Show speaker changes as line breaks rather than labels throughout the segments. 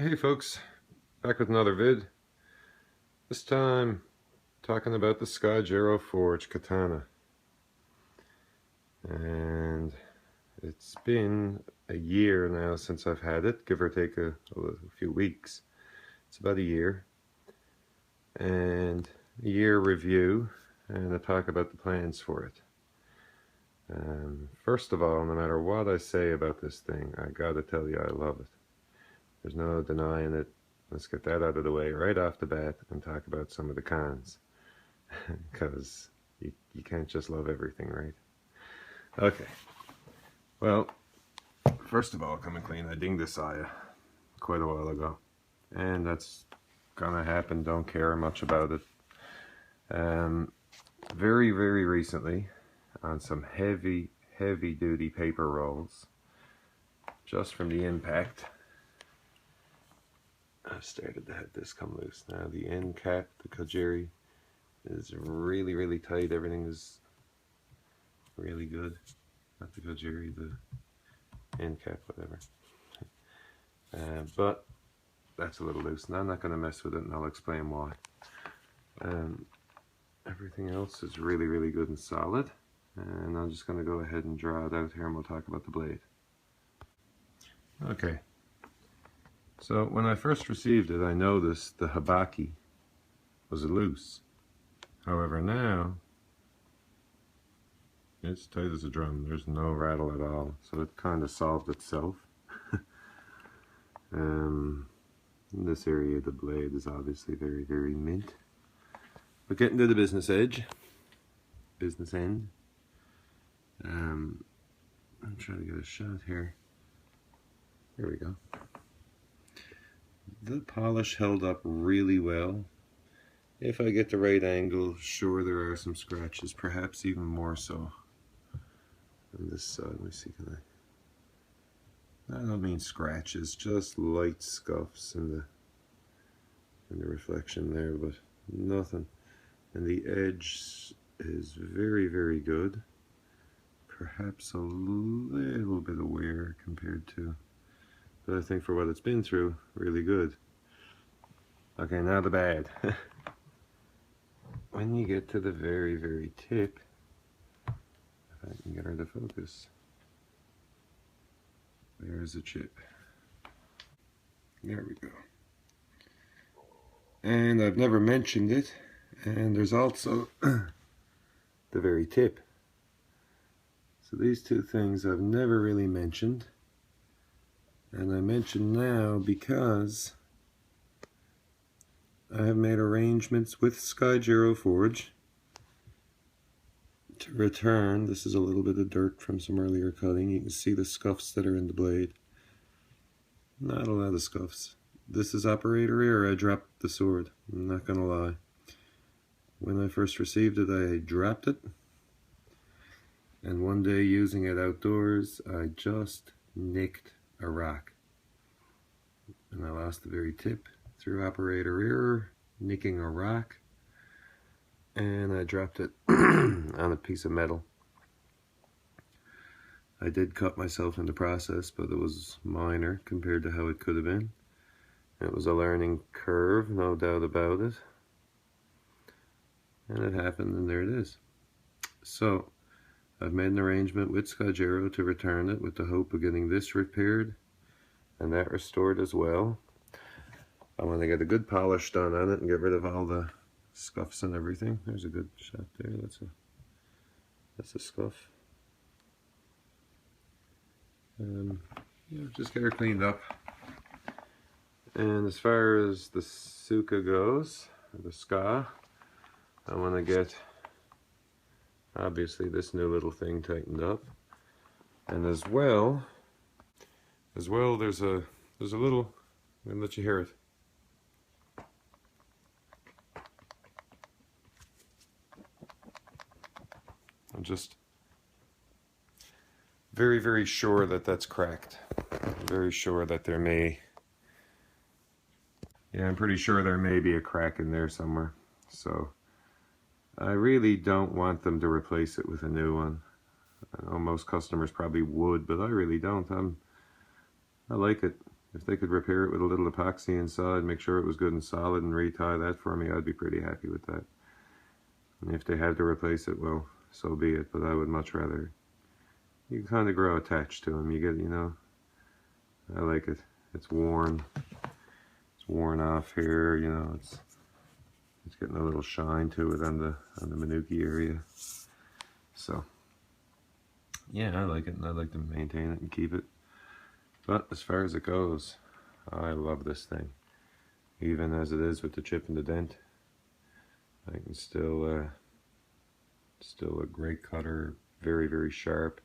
Hey folks, back with another vid. This time talking about the Skyjiro Forge katana. And it's been a year now since I've had it, give or take a few weeks. It's about a year. And a year review and a talk about the plans for it. First of all, no matter what I say about this thing, I gotta tell you I love it. There's no denying it. Let's get that out of the way right off the bat and talk about some of the cons. Because you can't just love everything, right? Okay. Well, first of all, coming clean, I dinged this eye quite a while ago. And that's gonna happen, don't care much about it. Very, very recently, on some heavy duty paper rolls, just from the impact, I started to have this come loose. Now the end cap, the Skyjiro, is really tight. Everything is really good. Not the Skyjiro, the end cap, whatever. But that's a little loose, and I'm not going to mess with it, and I'll explain why. Everything else is really good and solid, and I'm just going to go ahead and draw it out here, and we'll talk about the blade. Okay. So when I first received it, I noticed the habaki was loose. However, now it's tight as a drum. There's no rattle at all, so it kind of solved itself. In this area, the blade is obviously very mint. But getting to the business end. I'm trying to get a shot here. Here we go. The polish held up really well. If I get the right angle, sure there are some scratches, perhaps even more so on this side. Let me see, can I don't mean scratches, just light scuffs in the reflection there, but nothing. And the edge is very good. Perhaps a little bit of wear compared to, but I think for what it's been through, really good. Okay, now the bad. When you get to the very tip, if I can get her to focus, there's a chip. There we go. And I've never mentioned it, and there's also the very tip. So these two things I've never really mentioned, and I mention now because I have made arrangements with Skyjiro Forge to return. This is a little bit of dirt from some earlier cutting. You can see the scuffs that are in the blade. Not a lot of scuffs. This is operator error. I dropped the sword. I'm not gonna lie. When I first received it, I dropped it. And one day using it outdoors, I just nicked a rock. And I lost the very tip through operator error, nicking a rock, and I dropped it on a piece of metal. I did cut myself in the process, but it was minor compared to how it could have been. It was a learning curve, no doubt about it. And it happened, and there it is. So I've made an arrangement with Skyjiro to return it with the hope of getting this repaired and that restored as well. I want to get a good polish done on it and get rid of all the scuffs and everything. There's a good shot there. That's a scuff. Yeah, just get her cleaned up. And as far as the Suka goes, or the ska, I want to get obviously this new little thing tightened up, and as well there's a little. I'm gonna let you hear it. I'm just very sure that that's cracked. I'm very sure that there may, yeah, I'm pretty sure there may be a crack in there somewhere. So I really don't want them to replace it with a new one. I know most customers probably would, but I really don't. I like it. If they could repair it with a little epoxy inside, make sure it was good and solid, and retie that for me, I'd be pretty happy with that. And if they had to replace it, well, so be it. But I would much rather. You kind of grow attached to them. You get, you know. I like it. It's worn. It's worn off here. You know, it's getting a little shine to it on the manuki area. So yeah, I like it, and I like to maintain it and keep it. But as far as it goes, I love this thing. Even as it is with the chip and the dent, I can still a great cutter, very, very sharp.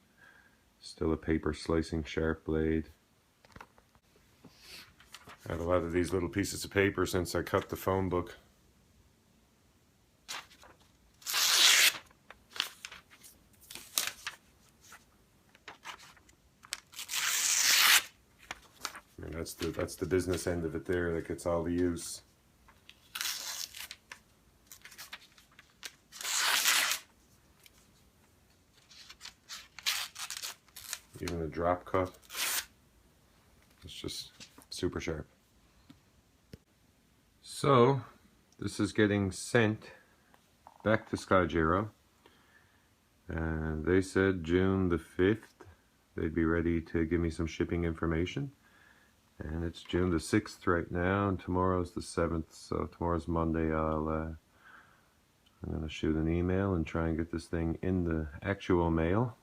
Still a paper slicing sharp blade. I have a lot of these little pieces of paper since I cut the phone book. And that's the business end of it there that gets all the use. Even a drop cut, it's just super sharp. So this is getting sent back to Skyjiro, and they said June the 5th they'd be ready to give me some shipping information, and it's June the 6th right now, and tomorrow's the 7th, so tomorrow's Monday. I'm gonna shoot an email and try and get this thing in the actual mail.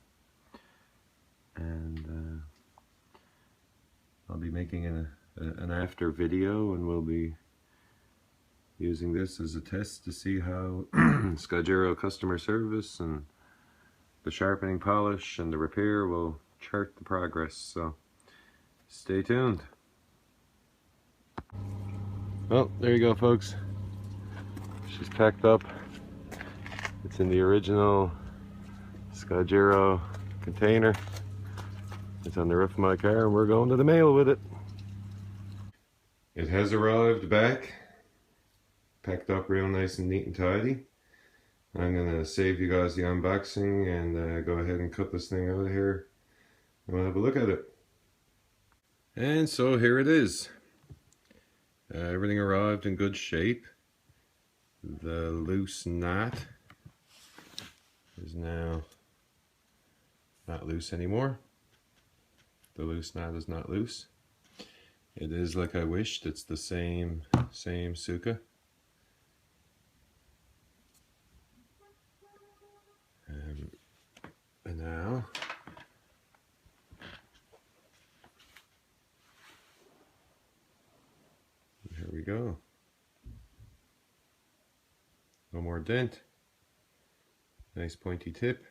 And I'll be making an after video, and we'll be using this as a test to see how Skyjiro customer service and the sharpening polish and the repair will chart the progress. So stay tuned. Well, there you go, folks. She's packed up. It's in the original Skyjiro container. It's on the roof of my car, and we're going to the mail with it. It has arrived back, packed up real nice and neat and tidy. I'm going to save you guys the unboxing and go ahead and cut this thing out of here, and we'll have a look at it. And so here it is. Everything arrived in good shape. The loose knot is now not loose anymore. The loose knot is not loose. It is like I wished. It's the same suka. And now here we go. No more dent. Nice pointy tip.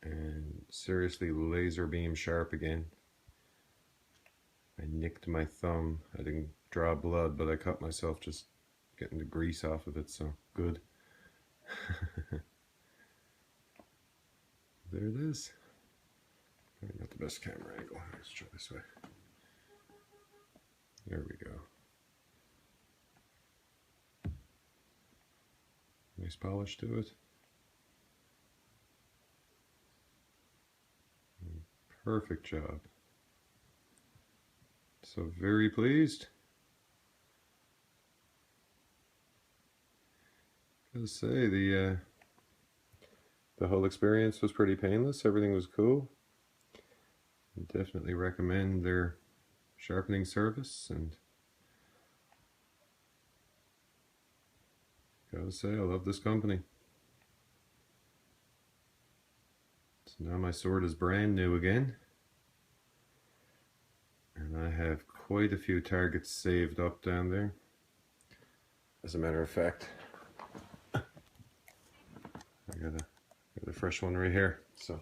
And seriously laser beam sharp again. I nicked my thumb. I didn't draw blood, but I cut myself just getting the grease off of it, so good. There it is. Probably not the best camera angle. Let's try this way. There we go. Nice polish to it. Perfect job. So very pleased. Gotta say the whole experience was pretty painless. Everything was cool. I definitely recommend their sharpening service, and gotta say I love this company. So now my sword is brand new again, and I have quite a few targets saved up down there. As a matter of fact, I got a fresh one right here. So,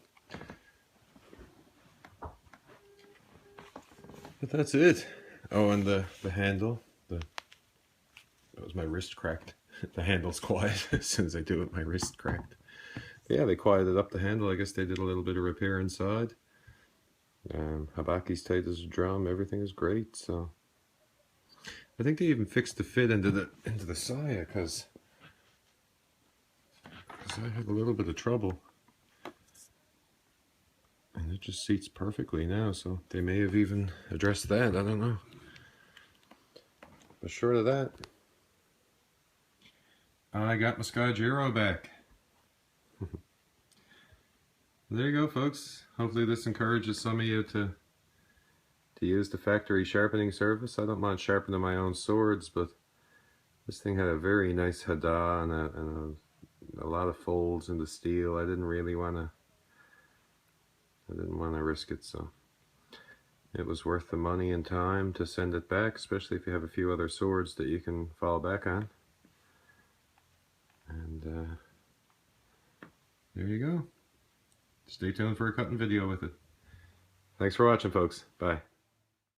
but that's it. Oh, and the handle, that was my wrist cracked. The handle's quiet. As soon as I do it, my wrist cracked. But yeah, they quieted up the handle. I guess they did a little bit of repair inside. Habaki's tight as a drum. Everything is great. So I think they even fixed the fit into the saya, because I had a little bit of trouble. And it just seats perfectly now, so they may have even addressed that, I don't know. But short of that, I got my Skyjiro back. There you go, folks. Hopefully this encourages some of you to use the factory sharpening service. I don't mind sharpening my own swords, but this thing had a very nice hada and a lot of folds in the steel. I didn't want to risk it, so it was worth the money and time to send it back, especially if you have a few other swords that you can fall back on. And there you go. Stay tuned for a cutting video with it. Thanks for watching, folks. Bye.